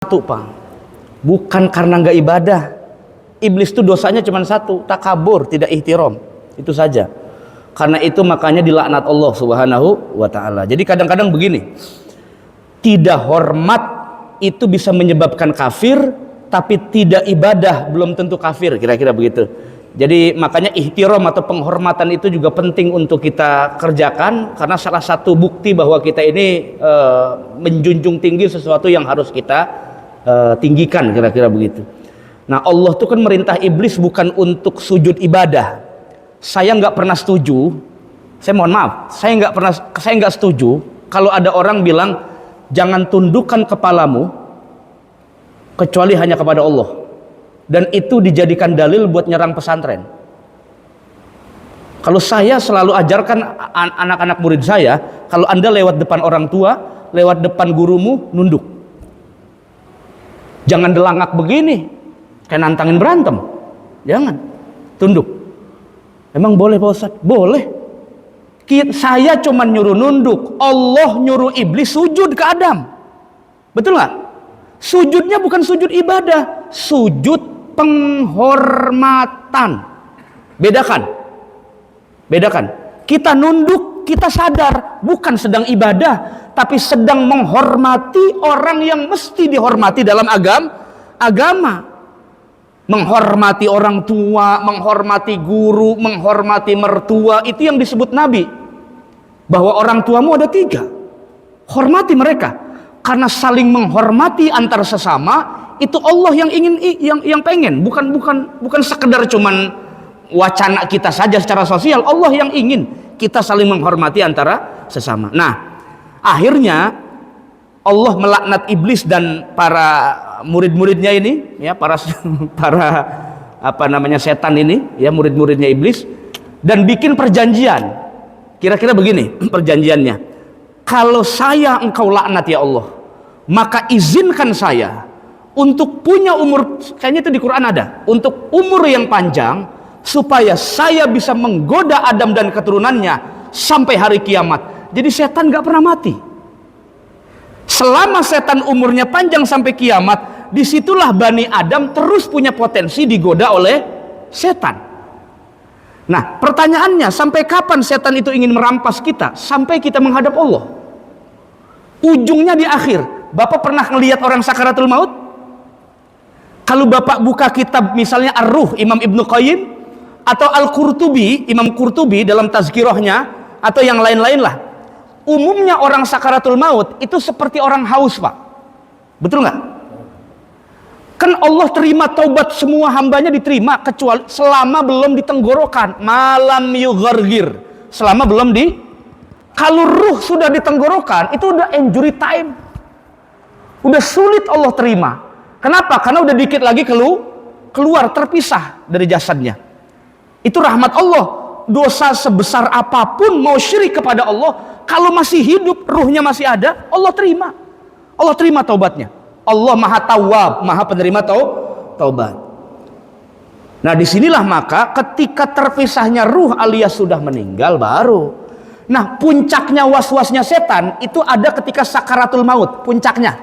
Satu, Pak, bukan karena nggak ibadah. Iblis itu dosanya cuma satu, takabur, tidak ihtiram, itu saja. Karena itu makanya dilaknat Allah Subhanahu wa ta'ala. Jadi kadang-kadang begini, tidak hormat itu bisa menyebabkan kafir, tapi tidak ibadah belum tentu kafir, kira-kira begitu. Jadi makanya ihtiram atau penghormatan itu juga penting untuk kita kerjakan, karena salah satu bukti bahwa kita ini menjunjung tinggi sesuatu yang harus kita tinggikan, kira-kira begitu. Nah, Allah tuh kan merintah iblis bukan untuk sujud ibadah. Saya nggak pernah setuju, saya mohon maaf, saya nggak setuju kalau ada orang bilang jangan tundukkan kepalamu kecuali hanya kepada Allah, dan itu dijadikan dalil buat nyerang pesantren. Kalau saya selalu ajarkan anak-anak murid saya, kalau Anda lewat depan orang tua, lewat depan gurumu, nunduk. Jangan delangak begini, kayak nantangin berantem. Jangan, tunduk. Emang boleh Pak Ustadz? Boleh. Saya cuma nyuruh nunduk, Allah nyuruh iblis sujud ke Adam. Betul nggak? Sujudnya bukan sujud ibadah, sujud penghormatan. Bedakan. Kita nunduk, kita sadar bukan sedang ibadah, tapi sedang menghormati orang yang mesti dihormati dalam agama. Menghormati orang tua, menghormati guru, menghormati mertua, itu yang disebut Nabi. Bahwa orang tuamu ada 3, hormati mereka, karena saling menghormati antar sesama itu Allah yang ingin, yang pengen, bukan sekedar cuman wacana kita saja secara sosial. Allah yang ingin kita saling menghormati antara sesama. Nah, akhirnya Allah melaknat iblis dan para murid-muridnya ini, ya, para setan ini, ya, murid-muridnya iblis, dan bikin perjanjian. Kira-kira begini perjanjiannya, kalau saya engkau laknat ya Allah, maka izinkan saya untuk punya umur, kayaknya itu di Quran ada, untuk umur yang panjang, supaya saya bisa menggoda Adam dan keturunannya sampai hari kiamat. Jadi setan gak pernah mati. Selama setan umurnya panjang sampai kiamat, disitulah Bani Adam terus punya potensi digoda oleh setan. Nah, pertanyaannya, sampai kapan setan itu ingin merampas kita? Sampai kita menghadap Allah. Ujungnya di akhir. Bapak pernah ngelihat orang sakaratul maut? Kalau Bapak buka kitab misalnya Ar-Ruh Imam Ibnu Qayyim, atau Al-Qurtubi, Imam Qurtubi dalam tazkirahnya, atau yang lain-lain lah, umumnya orang sakaratul maut itu seperti orang haus, Pak. Betul nggak? Kan Allah terima taubat semua hambanya, diterima, kecuali selama belum ditenggorokan, malam yughargir, selama belum kalau ruh sudah ditenggorokan, itu udah injury time, udah sulit Allah terima. Kenapa? Karena udah dikit lagi keluar, terpisah dari jasadnya. Itu rahmat Allah. Dosa sebesar apapun, mau syirik kepada Allah, kalau masih hidup, ruhnya masih ada, Allah terima taubatnya. Allah maha tawwab, maha penerima taubat. Nah, disinilah maka ketika terpisahnya ruh alias sudah meninggal baru. Nah, puncaknya was-wasnya setan itu ada ketika sakaratul maut, puncaknya.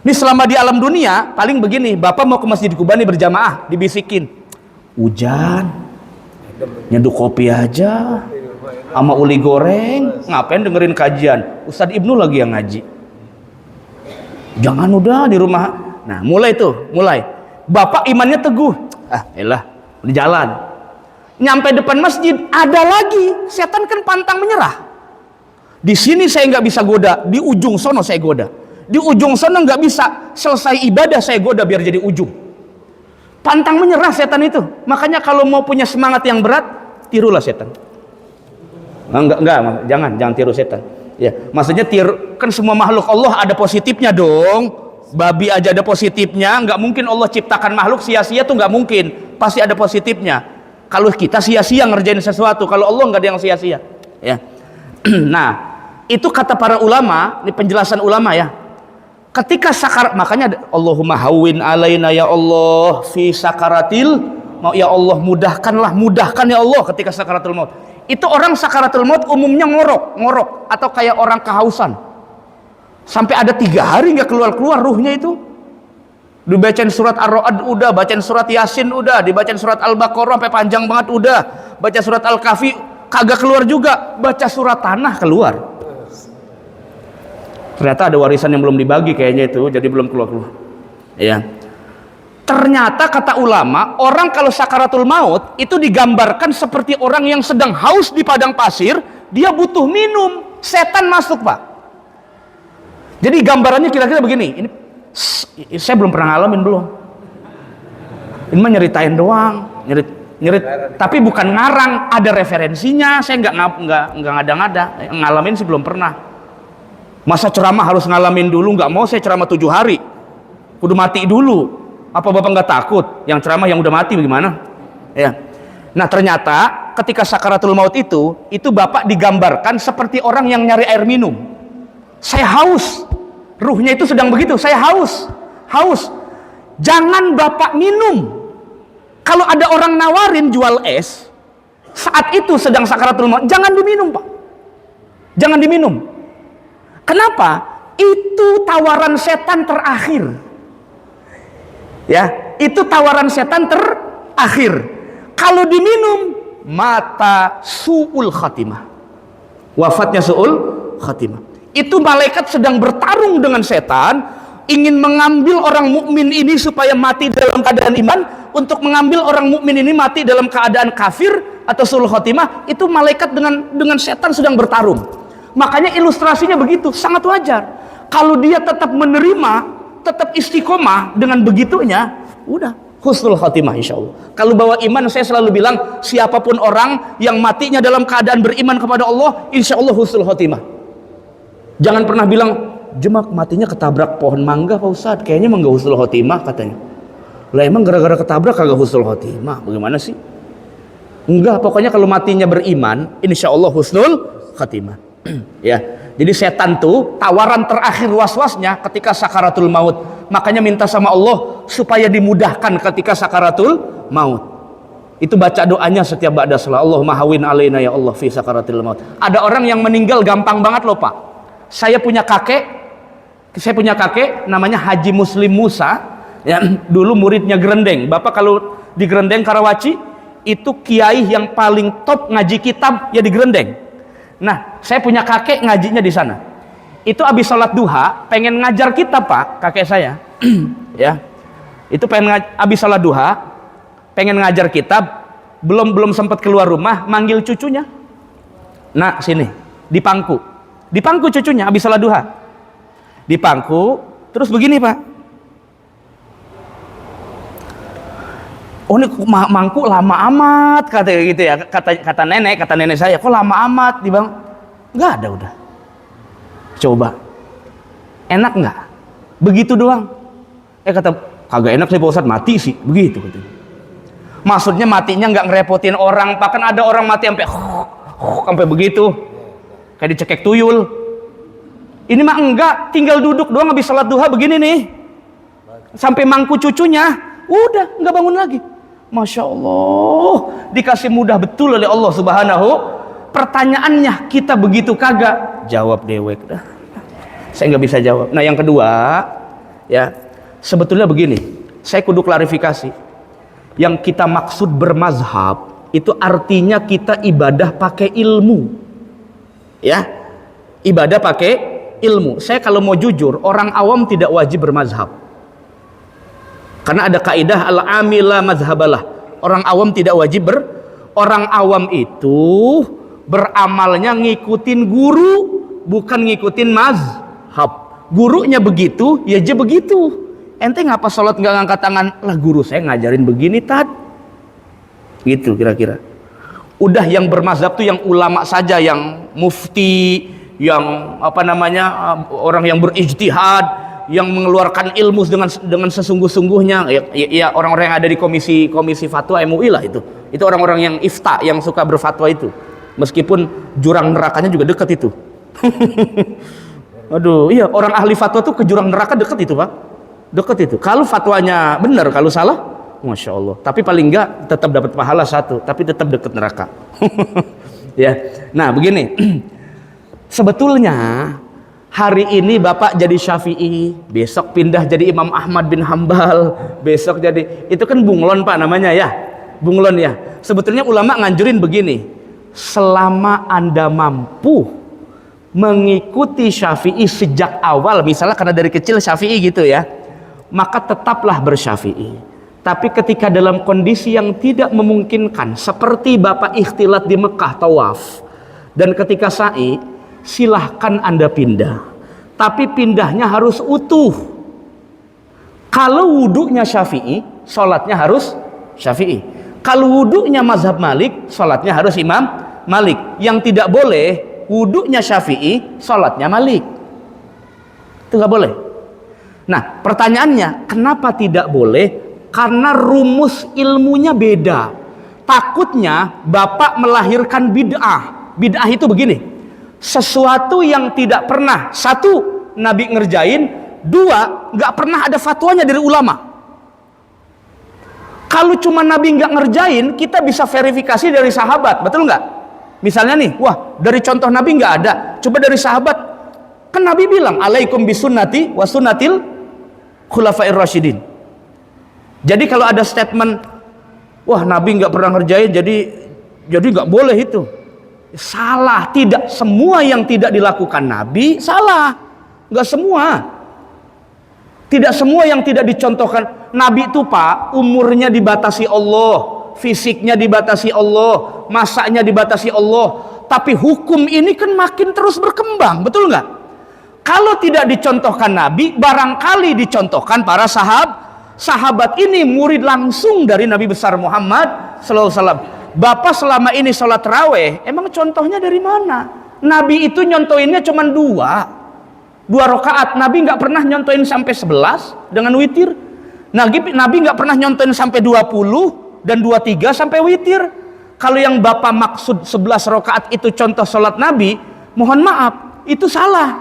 Ini selama di alam dunia paling begini, Bapak mau ke Masjid Kuba nih berjamaah, dibisikin, hujan, nyeduh kopi aja sama uli goreng, ngapain dengerin kajian, Ustadz Ibnu lagi yang ngaji. Jangan, udah di rumah. Nah, mulai Bapak imannya teguh, elah di jalan, nyampe depan masjid ada lagi setan, kan pantang menyerah. Di sini saya nggak bisa goda, di ujung sono saya goda, di ujung sono nggak bisa, selesai ibadah saya goda biar jadi ujung. Pantang menyerah setan itu. Makanya kalau mau punya semangat yang berat, tirulah setan. Jangan tiru setan. Ya, maksudnya kan semua makhluk Allah ada positifnya dong. Babi aja ada positifnya, nggak mungkin Allah ciptakan makhluk sia-sia tuh, nggak mungkin, pasti ada positifnya. Kalau kita sia-sia ngerjain sesuatu, kalau Allah nggak ada yang sia-sia. Ya. Nah, itu kata para ulama, ini penjelasan ulama ya. Ketika sakarat, makanya Allahumma hawwin alaina ya Allah fi sakaratil maut, ya Allah mudahkan ya Allah ketika sakaratul maut. Itu orang sakaratul maut umumnya ngorok atau kayak orang kehausan. Sampai ada 3 hari nggak keluar-keluar ruhnya itu. Dibacain surat Ar-Ra'd udah, bacain surat Yasin udah, dibacain surat Al-Baqarah sampai panjang banget udah, baca surat Al-Kahfi kagak keluar juga, baca surat Tanah keluar. Ternyata ada warisan yang belum dibagi kayaknya itu, jadi belum keluar-keluar. Ya. Ternyata kata ulama, orang kalau sakaratul maut itu digambarkan seperti orang yang sedang haus di padang pasir, dia butuh minum, setan masuk, Pak. Jadi gambarannya kira-kira begini. Ini saya belum pernah ngalamin, belum. Ini mah nyeritain doang, nyerit, tapi bukan ngarang, ada referensinya. Saya nggak ngada-ngada, ngalamin sih belum pernah. Masa ceramah harus ngalamin dulu? Nggak mau saya ceramah 7 hari, kudu mati dulu. Apa Bapak nggak takut yang ceramah yang udah mati bagaimana? Ya. Nah, ternyata ketika sakaratul maut itu Bapak digambarkan seperti orang yang nyari air minum. Saya haus. Ruhnya itu sedang begitu, saya haus. Jangan Bapak minum. Kalau ada orang nawarin jual es, saat itu sedang sakaratul maut, jangan diminum, Pak. Jangan diminum. Kenapa? Itu tawaran setan terakhir. Ya, itu tawaran setan terakhir. Kalau diminum, mata su'ul khatimah. Wafatnya su'ul khatimah. Itu malaikat sedang bertarung dengan setan, ingin mengambil orang mukmin ini supaya mati dalam keadaan iman, untuk mengambil orang mukmin ini mati dalam keadaan kafir atau su'ul khatimah. Itu malaikat dengan setan sedang bertarung. Makanya ilustrasinya begitu, sangat wajar. Kalau dia tetap menerima, tetap istiqomah dengan begitunya, udah husnul khatimah insyaallah. Kalau bawa iman, saya selalu bilang, siapapun orang yang matinya dalam keadaan beriman kepada Allah, insyaallah husnul khatimah. Jangan pernah bilang, jemak matinya ketabrak pohon mangga Pak Ustadz, kayaknya emang gak husnul khotimah katanya. Lah emang gara-gara ketabrak kagak husnul khotimah, bagaimana sih? Enggak, pokoknya kalau matinya beriman, insya Allah husnul khotimah. Ya, jadi setan tuh tawaran terakhir was-wasnya ketika sakaratul maut. Makanya minta sama Allah supaya dimudahkan ketika sakaratul maut. Itu baca doanya setiap ba'da salat, Allahumma hawin alaina ya Allah fi sakaratul maut. Ada orang yang meninggal gampang banget loh, Pak. Saya punya kakek namanya Haji Muslim Musa, ya, dulu muridnya Gerendeng. Bapak kalau di Gerendeng Karawaci, itu kiai yang paling top ngaji kitab ya di Gerendeng. Nah, saya punya kakek ngajinya di sana. Itu habis sholat duha pengen ngajar kitab, Pak, kakek saya. Ya. Itu habis sholat duha pengen ngajar kitab, belum sempat keluar rumah, manggil cucunya. Nah, sini, di pangku cucunya habis salat duha, di pangku, terus begini, Pak. Oh, ini mangku lama amat, kata gitu ya, kata nenek saya, kok lama amat di bang? Nggak ada, udah. Coba, enak nggak? Begitu doang. Kata, kagak enak sih Pak Ustadz, mati sih, begitu. Maksudnya matinya nggak ngerepotin orang, bahkan ada orang mati sampai begitu. Kayak dicekek tuyul. Ini mah enggak, tinggal duduk doang habis salat duha begini nih, sampai mangku cucunya, udah nggak bangun lagi. Masya Allah, dikasih mudah betul oleh Allah Subhanahu. Pertanyaannya, kita begitu kagak jawab dewek dah. Saya nggak bisa jawab. Nah, yang kedua, ya, sebetulnya begini, saya kudu klarifikasi. Yang kita maksud bermazhab itu artinya kita ibadah pakai ilmu. Ya, ibadah pakai ilmu. Saya kalau mau jujur, orang awam tidak wajib bermazhab, karena ada kaidah al-amila mazhabalah. Orang awam tidak wajib orang awam itu beramalnya ngikutin guru, bukan ngikutin mazhab. Gurunya begitu, ya aja begitu. Ente ngapa sholat nggak ngangkat tangan? Lah guru saya ngajarin begini, Tad. Gitu kira-kira. Udah yang bermazhab tuh yang ulama saja, yang mufti, yang orang yang berijtihad, yang mengeluarkan ilmu dengan sesungguh-sungguhnya. Ya orang-orang yang ada di komisi fatwa MUI lah itu. Itu orang-orang yang ifta, yang suka berfatwa itu. Meskipun jurang nerakanya juga dekat itu. Aduh, iya, orang ahli fatwa tuh ke jurang neraka dekat itu, Pak. Dekat itu. Kalau fatwanya benar, kalau salah, Masya Allah. Tapi paling enggak tetap dapat pahala satu, tapi tetap dekat neraka. Ya. Nah, begini. Sebetulnya Hari ini Bapak jadi Syafi'i, besok pindah jadi Imam Ahmad bin Hambal, besok jadi, itu kan bunglon Pak namanya ya, bunglon ya. Sebetulnya ulama nganjurin begini, selama Anda mampu mengikuti Syafi'i sejak awal, misalnya karena dari kecil Syafi'i gitu ya, maka tetaplah bersyafi'i. Tapi ketika dalam kondisi yang tidak memungkinkan, seperti Bapak ikhtilat di Mekah tawaf, dan ketika sa'i, silahkan Anda pindah, tapi pindahnya harus utuh. Kalau wudhunya Syafi'i, sholatnya harus Syafi'i. Kalau wudhunya mazhab Malik, sholatnya harus Imam Malik. Yang tidak boleh wudhunya Syafi'i, sholatnya Malik. Itu nggak boleh. Nah, pertanyaannya, kenapa tidak boleh? Karena rumus ilmunya beda. Takutnya Bapak melahirkan bid'ah. Bid'ah itu begini, sesuatu yang tidak pernah, satu, Nabi ngerjain, dua, nggak pernah ada fatwanya dari ulama. Kalau cuma Nabi nggak ngerjain, kita bisa verifikasi dari sahabat, betul nggak? Misalnya nih, wah dari contoh Nabi nggak ada, coba dari sahabat. Kan Nabi bilang, alaikum bisunnati wa sunnatil khulafair rasyidin. Jadi kalau ada statement, wah Nabi nggak pernah ngerjain, jadi nggak boleh itu. Salah. Tidak semua yang tidak dilakukan Nabi salah, nggak semua. Tidak semua yang tidak dicontohkan Nabi itu Pak, umurnya dibatasi Allah, fisiknya dibatasi Allah, masanya dibatasi Allah, tapi hukum ini kan makin terus berkembang, betul nggak? Kalau tidak dicontohkan Nabi, barangkali dicontohkan para sahabat ini murid langsung dari Nabi besar Muhammad sallallahu alaihi wasallam. Bapak selama ini sholat raweh, emang contohnya dari mana? Nabi itu nyontoinnya cuma dua rakaat. Nabi nggak pernah nyontoin sampai 11 dengan witir. Nabi nggak pernah nyontoin sampai 20 dan 23 sampai witir. Kalau yang Bapak maksud 11 rakaat itu contoh sholat Nabi, mohon maaf, itu salah.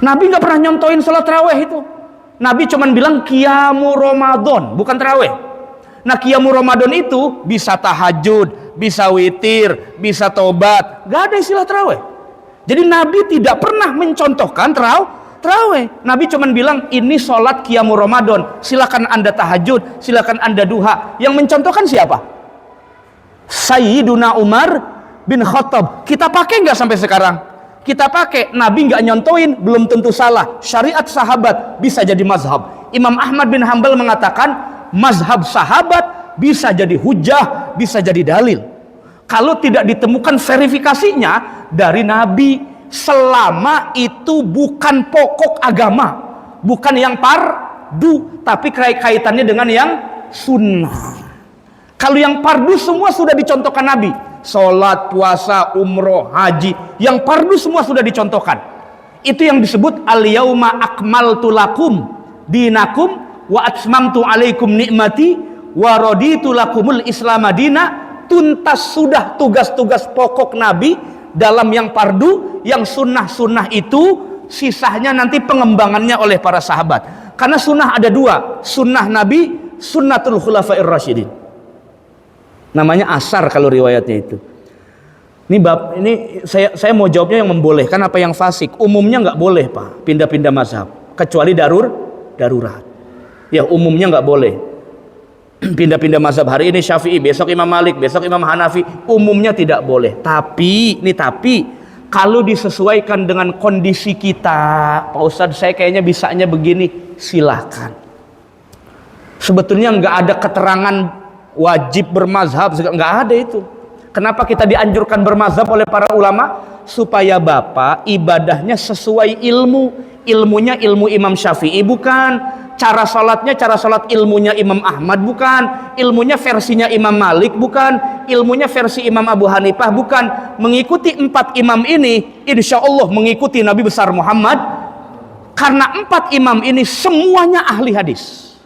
Nabi nggak pernah nyontoin sholat raweh itu. Nabi cuma bilang qiyamu Ramadan, bukan taraweh. Nah, qiyamu Ramadan itu bisa tahajud, bisa witir, bisa tobat, gak ada istilah taraweh. Jadi Nabi tidak pernah mencontohkan taraweh. Nabi cuma bilang ini sholat qiyamu Ramadan, silakan Anda tahajud, silakan Anda duha. Yang mencontohkan siapa? Sayyiduna Umar bin Khattab. Kita pakai nggak sampai sekarang? Kita pakai. Nabi nggak nyontoin, belum tentu salah. Syariat sahabat bisa jadi mazhab. Imam Ahmad bin Hambal mengatakan mazhab sahabat bisa jadi hujah, bisa jadi dalil. Kalau tidak ditemukan verifikasinya dari Nabi, selama itu bukan pokok agama, bukan yang fardu, tapi kaitannya dengan yang sunnah. Kalau yang fardu semua sudah dicontohkan Nabi, sholat, puasa, umroh, haji, yang fardu semua sudah dicontohkan. Itu yang disebut al-yauma akmaltu lakum dinakum wa atmamtu alaikum nikmati wa raditu lakumul islam madina. Tuntas sudah tugas-tugas pokok Nabi dalam yang fardu, yang sunnah-sunnah itu sisanya nanti pengembangannya oleh para sahabat. Karena sunnah ada dua, sunnah Nabi, sunnatul khulafair rasyidin. Namanya asar kalau riwayatnya itu. Ini saya mau jawabnya yang membolehkan apa yang fasik. Umumnya nggak boleh Pak, pindah-pindah mazhab, kecuali darurat. Ya umumnya nggak boleh pindah-pindah mazhab. Hari ini Syafi'i, besok Imam Malik, besok Imam Hanafi. Umumnya tidak boleh. Tapi kalau disesuaikan dengan kondisi kita, Pak Ustadz saya kayaknya bisanya begini, silahkan. Sebetulnya nggak ada keterangan wajib bermazhab, nggak ada itu. Kenapa kita dianjurkan bermazhab oleh para ulama? Supaya Bapak ibadahnya sesuai ilmunya ilmu Imam Syafi'i bukan, cara sholatnya cara sholat ilmunya Imam Ahmad bukan, ilmunya versinya Imam Malik bukan, ilmunya versi Imam Abu Hanifah bukan. Mengikuti 4 imam ini insya Allah mengikuti Nabi besar Muhammad, karena 4 imam ini semuanya ahli hadis,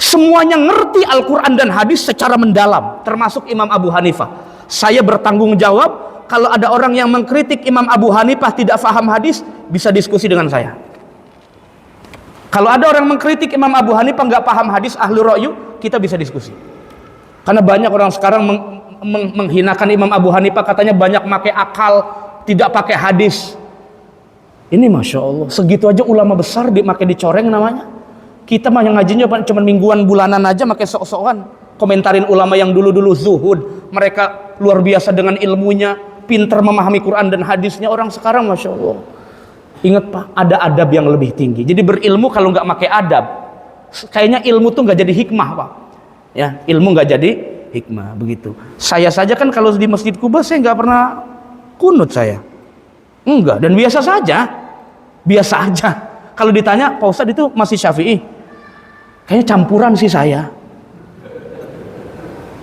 semuanya ngerti Al-Quran dan hadis secara mendalam, termasuk Imam Abu Hanifah. Saya bertanggung jawab kalau ada orang yang mengkritik Imam Abu Hanifah tidak faham hadis, bisa diskusi dengan saya. Kalau ada orang mengkritik Imam Abu Hanifah nggak paham hadis, ahlu ra'yu, kita bisa diskusi. Karena banyak orang sekarang menghinakan Imam Abu Hanifah, katanya banyak pakai akal, tidak pakai hadis. Ini Masya Allah, segitu aja ulama besar dipakai dicoreng namanya. Kita mah yang ngajinya cuma mingguan bulanan aja pakai sok-sokan komentarin ulama yang dulu-dulu zuhud, mereka luar biasa dengan ilmunya, pintar memahami Quran dan hadisnya. Orang sekarang Masya Allah, ingat Pak, ada adab yang lebih tinggi. Jadi berilmu kalau nggak pakai adab, kayaknya ilmu tuh nggak jadi hikmah Pak. Ya, ilmu nggak jadi hikmah begitu. Saya saja kan kalau di Masjid Kuba saya nggak pernah kunut saya, enggak, dan biasa saja, biasa aja. Kalau ditanya Pak Ustadz itu masih Syafi'i, kayaknya campuran sih saya.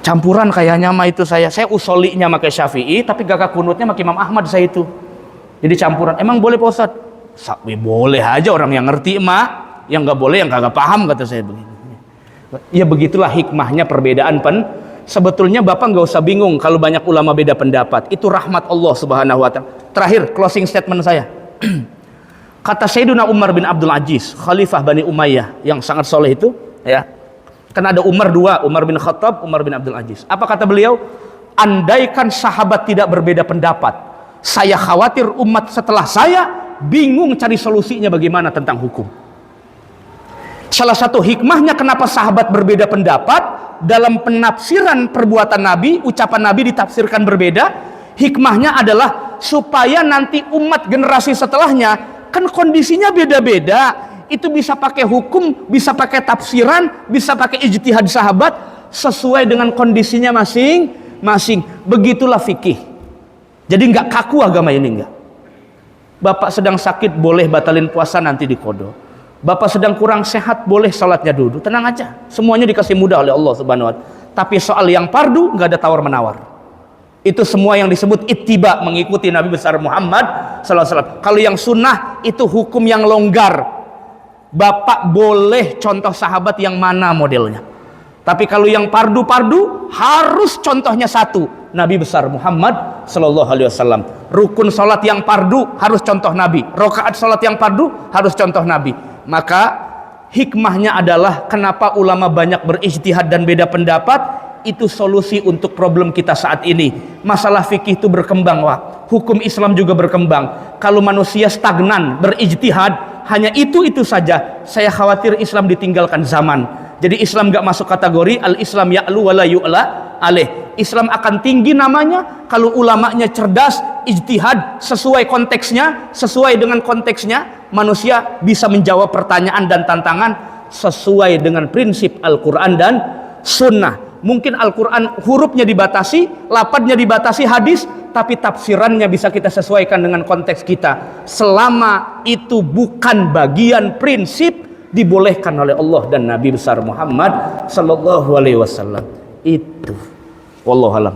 Campuran kayaknya mah itu saya usolinya pakai Syafi'i, tapi gagak kunutnya pakai Imam Ahmad saya itu. Jadi campuran. Emang boleh Pak Ustadz? Boleh aja, orang yang ngerti mah, yang nggak boleh yang kagak paham, kata saya begini. Ya begitulah hikmahnya perbedaan sebetulnya Bapak nggak usah bingung kalau banyak ulama beda pendapat. Itu rahmat Allah Subhanahu wa taala. Terakhir closing statement saya. Kata Sayyidina Umar bin Abdul Aziz, Khalifah Bani Umayyah yang sangat soleh itu, ya. Kan ada Umar dua, Umar bin Khattab, Umar bin Abdul Aziz. Apa kata beliau? Andaikan sahabat tidak berbeda pendapat, saya khawatir umat setelah saya bingung cari solusinya bagaimana tentang hukum. Salah satu hikmahnya kenapa sahabat berbeda pendapat dalam penafsiran perbuatan Nabi, ucapan Nabi ditafsirkan berbeda. Hikmahnya adalah supaya nanti umat generasi setelahnya, kan kondisinya beda-beda, itu bisa pakai hukum, bisa pakai tafsiran, bisa pakai ijtihad sahabat sesuai dengan kondisinya masing-masing. Begitulah fikih. Jadi nggak kaku agama ini, nggak. Bapak sedang sakit boleh batalin puasa nanti diqodho. Bapak sedang kurang sehat boleh salatnya dulu, tenang aja, semuanya dikasih mudah oleh Allah Subhanahu wa taala. Tapi soal yang fardu nggak ada tawar menawar. Itu semua yang disebut ittiba, mengikuti Nabi besar Muhammad sallallahu alaihi wasallam. Kalau yang sunnah itu hukum yang longgar. Bapak boleh contoh sahabat yang mana modelnya. Tapi kalau yang fardu harus contohnya satu, Nabi besar Muhammad sallallahu alaihi wasallam. Rukun salat yang fardu harus contoh Nabi. Rakaat salat yang fardu harus contoh Nabi. Maka hikmahnya adalah kenapa ulama banyak berijtihad dan beda pendapat, itu solusi untuk problem kita saat ini. Masalah fikih itu berkembang, Wak. Hukum Islam juga berkembang. Kalau manusia stagnan berijtihad hanya itu saja, saya khawatir Islam ditinggalkan zaman. Jadi Islam gak masuk kategori al-Islam ya'lu wa la yu'la alaih. Islam akan tinggi namanya kalau ulamanya cerdas, ijtihad sesuai konteksnya, sesuai dengan konteksnya, manusia bisa menjawab pertanyaan dan tantangan sesuai dengan prinsip Al-Quran dan Sunnah. Mungkin Al-Quran hurufnya dibatasi, lafadznya dibatasi hadis, tapi tafsirannya bisa kita sesuaikan dengan konteks kita. Selama itu bukan bagian prinsip dibolehkan oleh Allah dan Nabi besar Muhammad sallallahu alaihi wasallam. Itu wallahu alam.